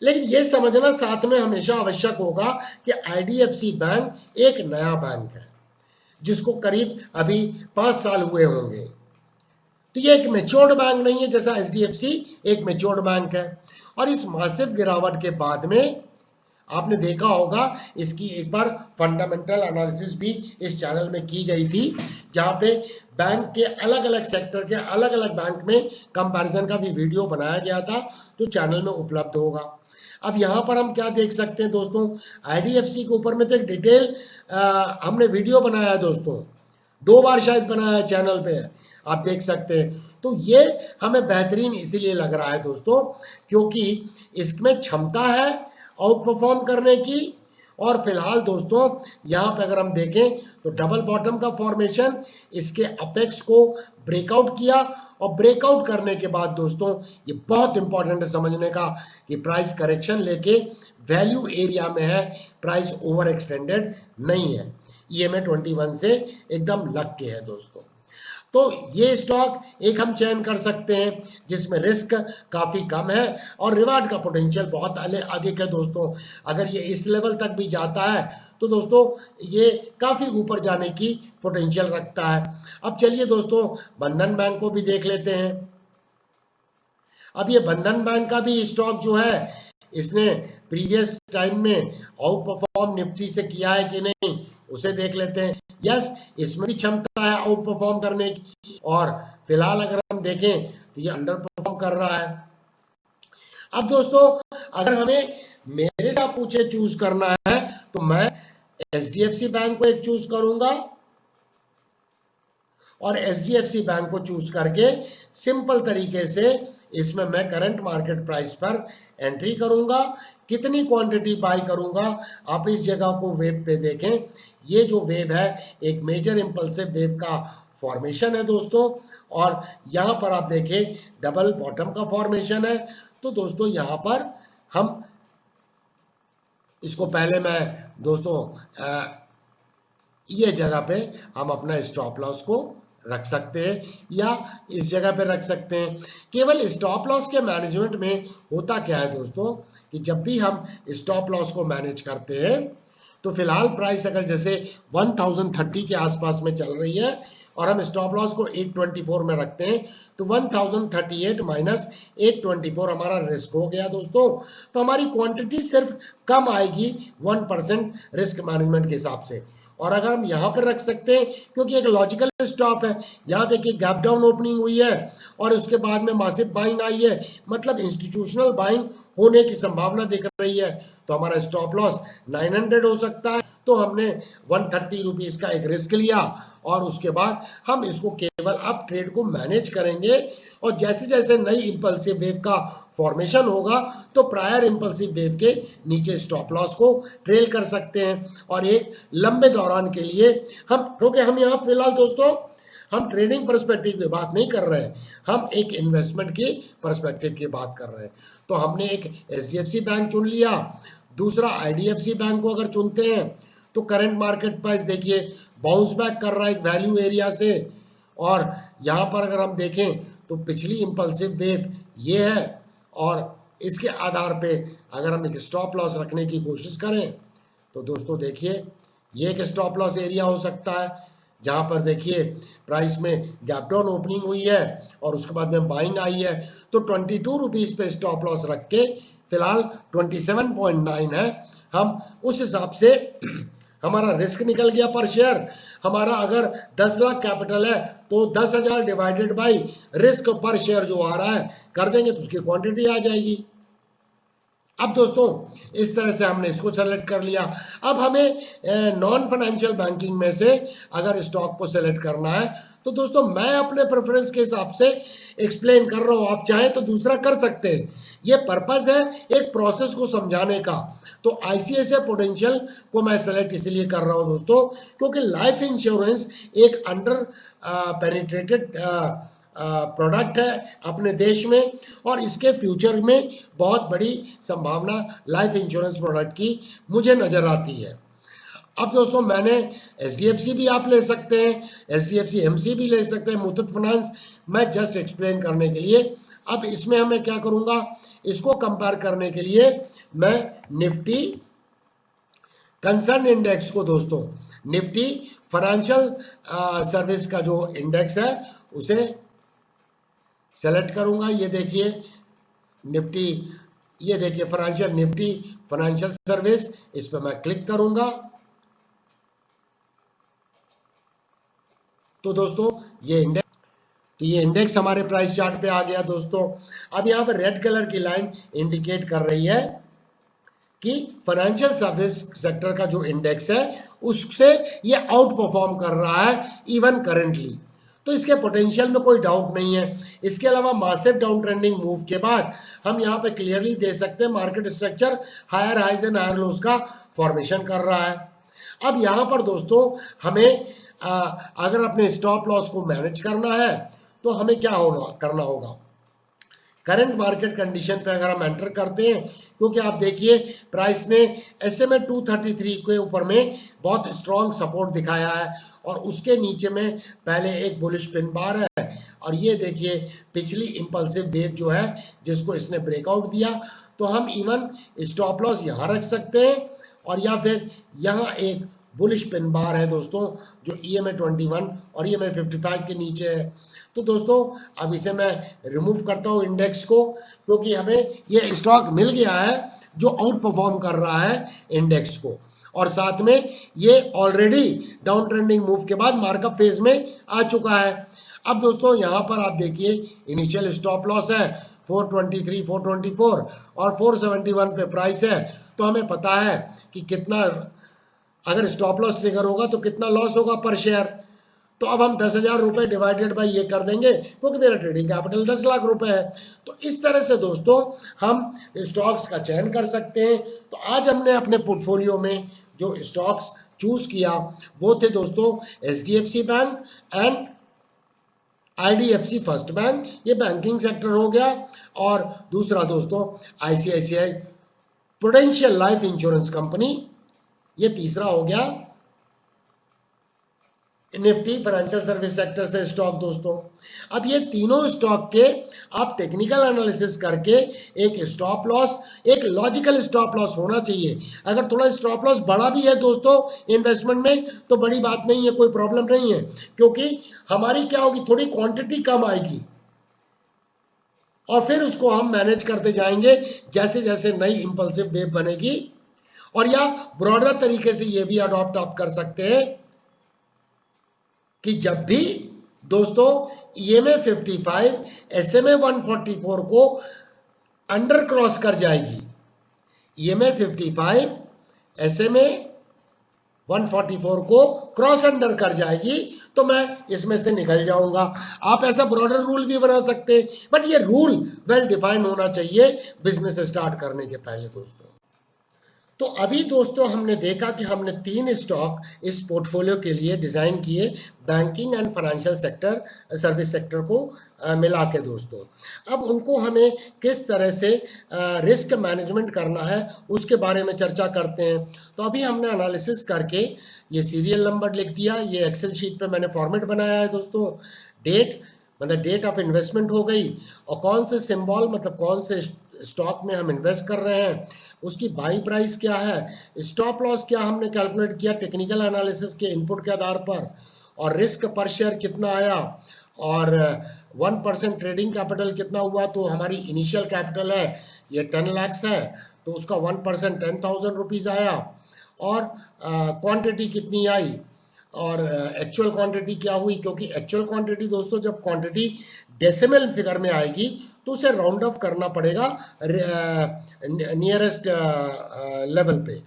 लेकिन ये समझना साथ में हमेशा आवश्यक होगा कि आईडीएफसी बैंक एक नया बैंक है, जिसको करीब अभी 5 साल हुए होंगे। तो ये एक मैच्योर्ड बैंक नहीं है, जैसा एचडीएफसी एक मैच्योर्ड बैंक है। और इस मासिव गिरावट के बाद में आपने देखा होगा इसकी एक बार फंडामेंटल एनालिसिस भी इस चैनल में की गई थी, जहां पे बैंक के अलग अलग सेक्टर के अलग अलग बैंक में कंपैरिजन का भी वीडियो बनाया गया था, तो चैनल में उपलब्ध होगा। अब यहाँ पर हम क्या देख सकते हैं दोस्तों, आईडीएफसी के ऊपर में तो एक डिटेल हमने वीडियो बनाया है दोस्तों, 2 बार शायद बनाया है, चैनल पे है, आप देख सकते हैं। तो ये हमें बेहतरीन इसीलिए लग रहा है दोस्तों, क्योंकि इसमें क्षमता है आउट परफॉर्म करने की। और फिलहाल दोस्तों यहाँ पे अगर हम देखें तो डबल बॉटम का फॉर्मेशन, इसके अपेक्स को ब्रेकआउट किया, और ब्रेकआउट करने के बाद दोस्तों ये बहुत इंपॉर्टेंट है समझने का कि प्राइस करेक्शन लेके वैल्यू एरिया में है, प्राइस ओवर एक्सटेंडेड नहीं है, EMA 21 से एकदम लग के है दोस्तों। तो ये स्टॉक एक हम चयन कर सकते हैं जिसमें रिस्क काफी कम है और रिवार्ड का पोटेंशियल बहुत अधिक है दोस्तों। अगर ये इस लेवल तक भी जाता है तो दोस्तों ये काफी ऊपर जाने की पोटेंशियल रखता है। अब चलिए दोस्तों बंधन बैंक को भी देख लेते हैं। अब ये बंधन बैंक का भी स्टॉक जो है, इसने प्रीवियस टाइम में आउट परफॉर्म निफ्टी से किया है कि नहीं, उसे देख लेते हैं। यस, इसमें भी क्षमता है आउट परफॉर्म करने की, और फिलहाल अगर हम देखें तो ये अंडर परफॉर्म कर रहा है। अब दोस्तों अगर हमें मेरे से पूछे चूज करना है तो मैं एचडीएफसी बैंक को एक चूज करूंगा, और एचडीएफसी बैंक को चूज करके सिंपल तरीके से इसमें मैं करंट मार्केट प्राइस पर एंट्री करूंगा, कितनी क्वांटिटी बाई करूंगा। आप इस जगह को वेव पे देखें, ये जो वेव है एक मेजर इंपल्सिव वेव का फॉर्मेशन है दोस्तों, और यहाँ पर आप देखें डबल बॉटम का फॉर्मेशन है। तो दोस्तों यहाँ पर हम इसको पहले मैं दोस्तों ये जगह पे हम अपना स्टॉप लॉस को रख सकते हैं या इस जगह पे रख सकते हैं। केवल स्टॉप लॉस के मैनेजमेंट में होता क्या है दोस्तों कि जब भी हम स्टॉप लॉस को मैनेज करते हैं तो फिलहाल प्राइस अगर जैसे 1030 के आसपास में चल रही है और हम स्टॉप लॉस को 824 में रखते हैं तो 1038 माइनस 824 हमारा रिस्क हो गया दोस्तों। तो हमारी क्वांटिटी सिर्फ कम आएगी 1% रिस्क मैनेजमेंट के हिसाब से। और अगर हम यहाँ पर रख सकते हैं क्योंकि एक लॉजिकल स्टॉप है, यहाँ देखिए गैप डाउन ओपनिंग हुई है और उसके बाद में मासिव बाइंग आई है, मतलब इंस्टीट्यूशनल बाइंग होने की संभावना दिख रही है। तो हमारा स्टॉप लॉस 900 हो सकता है। तो हमने 130 रुपीज का एक रिस्क लिया और उसके बाद हम इसको केवल अब ट्रेड को मैनेज करेंगे और जैसे जैसे नई इंपल्सिव वेव का फॉर्मेशन होगा तो प्रायर इंपल्सिव वेव के नीचे स्टॉप लॉस को ट्रेल कर सकते हैं और एक लंबे दौरान के लिए हम, क्योंकि हम यहाँ फिलहाल दोस्तों हम ट्रेडिंग पर्सपेक्टिव की बात नहीं कर रहे हैं, हम एक इन्वेस्टमेंट की पर्सपेक्टिव की बात कर रहे हैं। तो हमने एक HDFC बैंक चुन लिया, दूसरा IDFC बैंक को अगर चुनते हैं तो करंट मार्केट प्राइस देखिए बाउंस बैक कर रहा है एक वैल्यू एरिया से, और यहाँ पर अगर हम देखें तो पिछली इंपल्सिव वेव ये है और इसके आधार पे अगर हम एक स्टॉप लॉस रखने की कोशिश करें तो दोस्तों देखिए ये एक स्टॉप लॉस एरिया हो सकता है जहाँ पर देखिए प्राइस में गैप डाउन ओपनिंग हुई है और उसके बाद में बाइंग आई है। तो 22 रुपीज पे स्टॉप लॉस रख के फिलहाल 27.9 है, हम उस हिसाब से हमारा रिस्क निकल गया पर शेयर। हमारा अगर 10 लाख कैपिटल है तो 10,000 डिवाइडेड बाई रिस्क पर शेयर जो आ रहा है कर देंगे तो उसकी क्वांटिटी आ जाएगी। अब दोस्तों इस तरह से हमने इसको सेलेक्ट कर लिया। अब हमें नॉन फाइनेंशियल बैंकिंग में से अगर स्टॉक को सेलेक्ट करना है तो दोस्तों मैं अपने प्रेफरेंस के हिसाब से एक्सप्लेन कर रहा हूँ, आप चाहें तो दूसरा कर सकते हैं। ये पर्पस है एक प्रोसेस को समझाने का। तो ICICI प्रूडेंशियल को मैं सेलेक्ट इसलिए कर रहा हूँ दोस्तों क्योंकि लाइफ इंश्योरेंस एक अंडर पेनिट्रेटेड प्रोडक्ट है अपने देश में और इसके फ्यूचर में बहुत बड़ी संभावना लाइफ इंश्योरेंस प्रोडक्ट की मुझे नजर आती है। अब दोस्तों मैंने HDFC भी आप ले सकते हैं, HDFC MC भी ले सकते हैं, मुथूट फाइनेंस, मैं जस्ट एक्सप्लेन करने के लिए। अब इसमें हमें क्या करूंगा, इसको कंपेयर करने के लिए मैं निफ्टी कंसर्न इंडेक्स को दोस्तों निफ्टी फाइनेंशियल सर्विस का जो इंडेक्स है उसे सेलेक्ट करूंगा। ये देखिए निफ्टी, ये देखिए फाइनेंशियल निफ्टी फाइनेंशियल सर्विस, इस पर मैं क्लिक करूंगा तो दोस्तों ये इंडेक्स, तो ये इंडेक्स हमारे प्राइस चार्ट पे आ गया दोस्तों। अब यहाँ पर रेड कलर की लाइन इंडिकेट कर रही है कि फाइनेंशियल सर्विस सेक्टर का जो इंडेक्स है उससे ये आउट परफॉर्म कर रहा है इवन करेंटली। तो इसके पोटेंशियल में कोई डाउट नहीं है। इसके अलावा मासिव डाउन ट्रेंडिंग मूव के बाद हम यहाँ पे क्लियरली दे सकते हैं market structure higher highs and higher lows का फॉर्मेशन कर रहा है। अब यहाँ पर दोस्तों हमें अगर अपने स्टॉप लॉस को मैनेज करना है तो हमें क्या करना होगा, करंट मार्केट कंडीशन पे अगर हम एंटर करते हैं, क्योंकि आप देखिए प्राइस ने SMA 233 के ऊपर में बहुत स्ट्रॉन्ग सपोर्ट दिखाया है और उसके नीचे में पहले एक बुलिश पिन बार है और ये देखिए पिछली इंपल्सिव वेव जो है जिसको इसने ब्रेकआउट दिया, तो हम इवन स्टॉप लॉस यहाँ रख सकते हैं और या फिर यहाँ एक बुलिश पिन बार है दोस्तों जो EMA 21 और EMA 55 के नीचे है। तो दोस्तों अब इसे मैं रिमूव करता हूँ इंडेक्स को, क्योंकि हमें ये स्टॉक मिल गया है जो आउट परफॉर्म कर रहा है इंडेक्स को और साथ में ये ऑलरेडी डाउन ट्रेंडिंग मूव के बाद मार्कअप फेज में आ चुका है। अब दोस्तों यहाँ पर आप देखिए इनिशियल स्टॉप लॉस है 423, 424 और 471 पे प्राइस है। तो हमें पता है कि कितना अगर स्टॉप लॉस ट्रिगर होगा तो कितना लॉस होगा पर शेयर। तो अब हम 10,000 रुपए डिवाइडेड बाई ये कर देंगे क्योंकि मेरा ट्रेडिंग कैपिटल 10 लाख रुपए है। तो इस तरह से दोस्तों हम स्टॉक्स का चयन कर सकते हैं। तो आज हमने अपने पोर्टफोलियो में जो स्टॉक्स चूज किया वो थे दोस्तों HDFC bank and IDFC first bank, ये बैंकिंग सेक्टर हो गया। और दूसरा दोस्तों ICICI prudential life insurance company, ये तीसरा हो गया निफ्टी फाइनेंशियल सर्विस सेक्टर से स्टॉक दोस्तों। अब ये तीनों स्टॉक के आप टेक्निकल एनालिसिस करके एक स्टॉप लॉस, एक लॉजिकल स्टॉप लॉस होना चाहिए। अगर थोड़ा स्टॉप लॉस बड़ा भी है दोस्तों इन्वेस्टमेंट में तो बड़ी बात नहीं है, कोई प्रॉब्लम नहीं है, क्योंकि हमारी क्या होगी, थोड़ी क्वांटिटी कम आएगी और फिर उसको हम मैनेज करते जाएंगे जैसे जैसे नई इंपल्सिव वेव बनेगी। और या ब्रॉडर तरीके से ये भी अडॉप्ट आप कर सकते हैं कि जब भी दोस्तों EMA 55 SMA 144 को अंडर क्रॉस कर जाएगी, EMA 55 SMA 144 को क्रॉस अंडर कर जाएगी तो मैं इसमें से निकल जाऊंगा। आप ऐसा ब्रॉडर रूल भी बना सकते हैं, बट ये रूल वेल डिफाइन होना चाहिए बिजनेस स्टार्ट करने के पहले दोस्तों। तो अभी दोस्तों हमने देखा कि हमने 3 स्टॉक इस पोर्टफोलियो के लिए डिजाइन किए, banking and financial sector service sector को मिला के दोस्तों। अब उनको हमें किस तरह से रिस्क मैनेजमेंट करना है उसके बारे में चर्चा करते हैं। तो अभी हमने एनालिसिस करके ये सीरियल नंबर लिख दिया, ये एक्सेल शीट पे मैंने फॉर्मेट बनाया है दोस्तों। डेट मतलब डेट ऑफ इन्वेस्टमेंट हो गई, और कौन से सिंबल मतलब कौन से स्टॉक में हम इन्वेस्ट कर रहे हैं, उसकी बाई प्राइस क्या है, स्टॉप लॉस क्या हमने कैलकुलेट किया टेक्निकल एनालिसिस के इनपुट के आधार पर, और रिस्क पर शेयर कितना आया, और 1% ट्रेडिंग कैपिटल कितना हुआ। तो हमारी इनिशियल कैपिटल है ये 10 लाख है, तो उसका 1% 10,000 रुपीज आया, और क्वांटिटी कितनी आई, और एक्चुअल क्वांटिटी क्या हुई, क्योंकि एक्चुअल क्वांटिटी दोस्तों जब क्वांटिटी डेसिमल फिगर में आएगी तो उसे राउंड ऑफ करना पड़ेगा नियरेस्ट लेवल पे।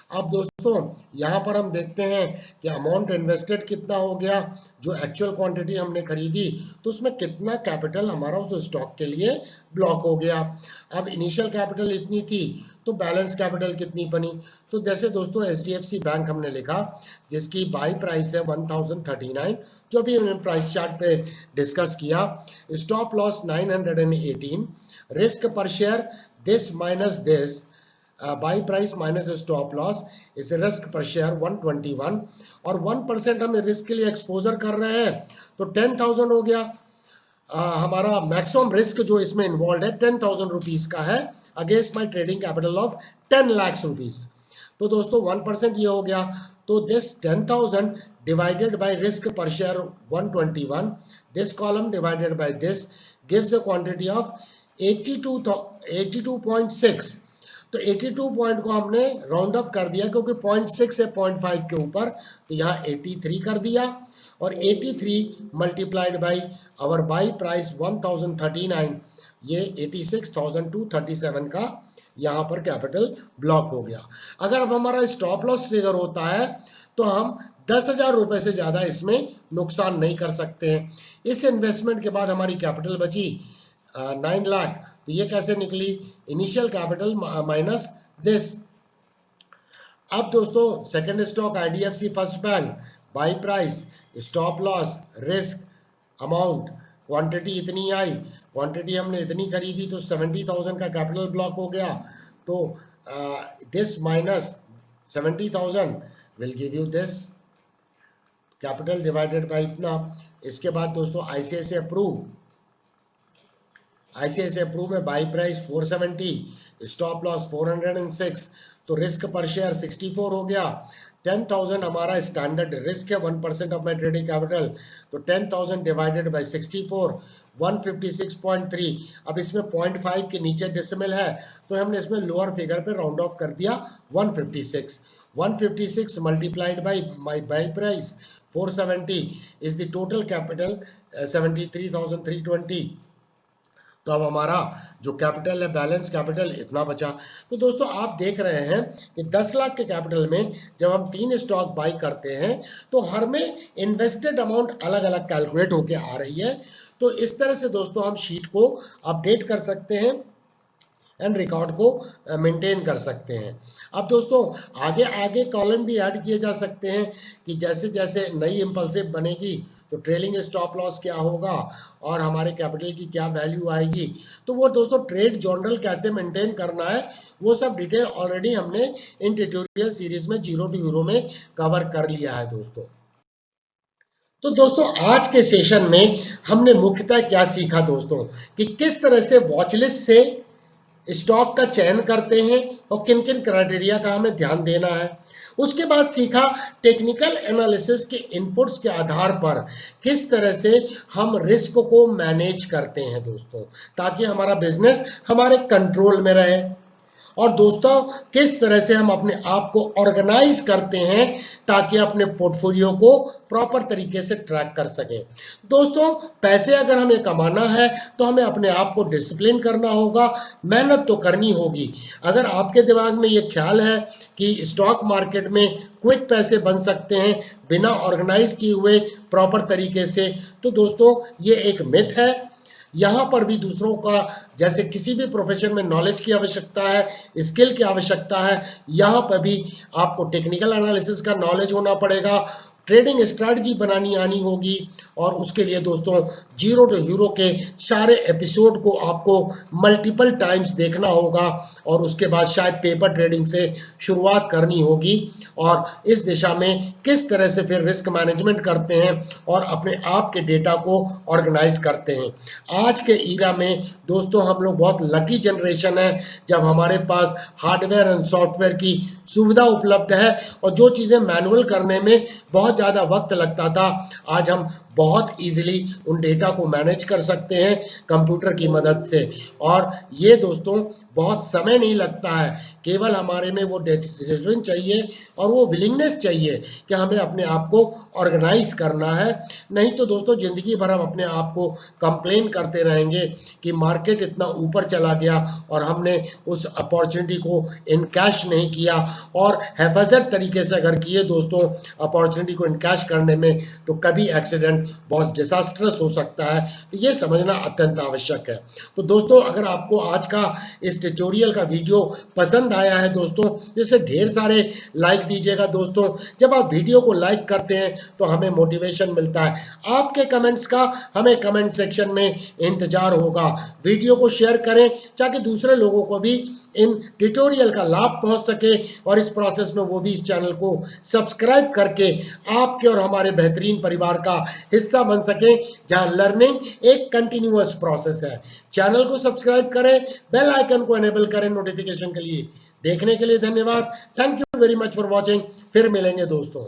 अब दोस्तों यहाँ पर हम देखते हैं कि अमाउंट इन्वेस्टेड कितना हो गया, जो एक्चुअल क्वांटिटी हमने खरीदी तो उसमें कितना कैपिटल हमारा उस स्टॉक के लिए ब्लॉक हो गया। अब इनिशियल कैपिटल इतनी थी तो बैलेंस कैपिटल कितनी बनी। तो जैसे दोस्तों HDFC बैंक हमने लिखा जिसकी बाई प्राइस है 1039, जो भी हमने प्राइस चार्ट पे डिस्कस किया। स्टॉप लॉस 918, रिस्क पर share this minus this, by price minus stop loss इस रिस्क पर शेयर 121, और 1% हम रिस्क के लिए एक्सपोजर कर रहे हैं तो 10,000 हो गया। हमारा मैक्सिमम रिस्क जो इसमें इन्वॉल्व है 10,000 रुपीज का है against my trading capital of 10 lakh rupees. तो दोस्तों 1% ये हो गया, तो दिस 10,000 डिवाइडेड बाय रिस्क पर share 121, this column divided by this gives a quantity of 82.6। तो 82 पॉइंट को हमने राउंड ऑफ कर दिया क्योंकि 0.6 है 0.5 के ऊपर, तो यहाँ 83 कर दिया, और 83 multiplied by hour by price 1039, ये 86,237 का यहाँ पर कैपिटल ब्लॉक हो गया। अगर अब हमारा स्टॉप लॉस ट्रिगर होता है तो हम 10,000 रुपए से ज़्यादा इसमें नुकसान नहीं कर सकते हैं। इस इन्वेस्टमेंट के बाद हमारी कैपिटल बची 9 लाख, तो ये कैसे निकली, इनिशियल कैपिटल माइनस दिस। अब दोस्तों second stock IDFC first bank, by price, stop loss, risk, amount, quantity इतनी आई, क्वांटिटी हमने इतनी खरीदी तो 70,000 का कैपिटल ब्लॉक हो गया। तो this minus 70,000 will give you this capital divided by इतना। इसके बाद दोस्तों ICICI प्रूव में बाई प्राइस 470, स्टॉप लॉस 406, तो रिस्क पर शेयर 64 हो गया। 10,000 हमारा स्टैंडर्ड रिस्क है 1% ऑफ माई ट्रेडिंग कैपिटल, तो 10,000 डिवाइडेड बाई 64 156.3। अब इसमें 0.5 के नीचे डेसिमल है तो हमने इसमें लोअर फिगर पे राउंड ऑफ कर दिया 156 multiplied by my by price 470 is the total capital 73,320। तो अब हमारा जो कैपिटल है, बैलेंस कैपिटल इतना बचा। तो दोस्तों आप देख रहे हैं कि 10 लाख के कैपिटल में जब हम 3 स्टॉक बाई करते हैं तो हर में इन्वेस्टेड अमाउंट अलग अलग कैलकुलेट होके आ रही है। तो इस तरह से दोस्तों हम शीट को अपडेट कर सकते हैं एंड रिकॉर्ड को मेंटेन कर सकते हैं। अब दोस्तों आगे आगे कॉलम भी ऐड किए जा सकते हैं कि जैसे जैसे नई इम्पल्सिव बनेगी तो ट्रेलिंग स्टॉप लॉस क्या होगा और हमारे कैपिटल की क्या वैल्यू आएगी। तो वो दोस्तों ट्रेड जर्नल कैसे मेंटेन करना है वो सब डिटेल ऑलरेडी हमने इन ट्यूटोरियल सीरीज में जीरो टू हीरो में कवर कर लिया है दोस्तों। तो दोस्तों आज के सेशन में हमने मुख्यतः क्या सीखा दोस्तों कि किस तरह से वॉचलिस्ट से स्टॉक का चयन करते हैं और किन किन क्राइटेरिया का हमें ध्यान देना है। उसके बाद सीखा टेक्निकल एनालिसिस के इनपुट्स के आधार पर किस तरह से हम रिस्क को मैनेज करते हैं दोस्तों, ताकि हमारा बिजनेस हमारे कंट्रोल में रहे। और दोस्तों किस तरह से हम अपने आप को ऑर्गेनाइज करते हैं ताकि अपने पोर्टफोलियो को प्रॉपर तरीके से ट्रैक कर सकें। दोस्तों पैसे अगर हमें कमाना है तो हमें अपने आप को डिसिप्लिन करना होगा, मेहनत तो करनी होगी। अगर आपके दिमाग में ये ख्याल है कि स्टॉक मार्केट में क्विक पैसे बन सकते हैं बिना ऑर्गेनाइज किए हुए प्रॉपर तरीके से, तो दोस्तों ये एक मिथ है। यहाँ पर भी दूसरों का जैसे किसी भी प्रोफेशन में नॉलेज की आवश्यकता है, स्किल की आवश्यकता है, यहाँ पर भी आपको टेक्निकल एनालिसिस का नॉलेज होना पड़ेगा, ट्रेडिंग स्ट्रैटेजी बनानी आनी होगी। और उसके लिए दोस्तों जीरो टू हीरो के सारे एपिसोड को आपको मल्टीपल टाइम्स देखना होगा और उसके बाद शायद पेपर ट्रेडिंग से शुरुआत करनी होगी और इस दिशा में किस तरह से फिर रिस्क मैनेजमेंट करते हैं और अपने आप के डेटा को ऑर्गेनाइज करते हैं। आज के ईरा में दोस्तों हम लोग बहुत लकी जनरेशन है जब हमारे पास हार्डवेयर एंड सॉफ्टवेयर की सुविधा उपलब्ध है और जो चीजें मैनुअल करने में बहुत ज्यादा वक्त लगता था आज हम बहुत इजीली उन डेटा को मैनेज कर सकते हैं कंप्यूटर की मदद से। और ये दोस्तों बहुत समय नहीं लगता है, केवल हमारे में वो डिसिप्लिन चाहिए और वो विलिंगनेस चाहिए कि हमें अपने आप को ऑर्गेनाइज करना है। नहीं तो दोस्तों जिंदगी भर हम अपने आप को कंप्लेन करते रहेंगे कि मार्केट इतना ऊपर चला गया और हमने उस अपॉर्चुनिटी को इनकैश नहीं किया। और हेफाजत तरीके से अगर किए दोस्तों अपॉर्चुनिटी को इनकैश करने में तो कभी एक्सीडेंट बहुत डिजास्टरस हो सकता है। तो ये समझना अत्यंत आवश्यक है। तो दोस्तों अगर आपको आज का इस ट्यूटोरियल का वीडियो पसंद आया है दोस्तों जैसे ढेर सारे लाइक दीजिएगा दोस्तों। जब आप वीडियो को लाइक करते हैं तो हमें मोटिवेशन मिलता है। आपके कमेंट्स का हमें कमेंट सेक्शन में इंतजार होगा। वीडियो को शेयर करें ताकि दूसरे लोगों को भी इन ट्यूटोरियल का लाभ पहुंच सके और इस प्रोसेस में वो भी इस चैनल को सब्सक्राइब करके आपके और हमारे बेहतरीन परिवार का हिस्सा बन सके जहां लर्निंग एक कंटिन्यूअस प्रोसेस है। चैनल को सब्सक्राइब करें, बेल आइकन को एनेबल करें नोटिफिकेशन के लिए। देखने के लिए धन्यवाद। Thank you very much for watching. फिर मिलेंगे दोस्तों।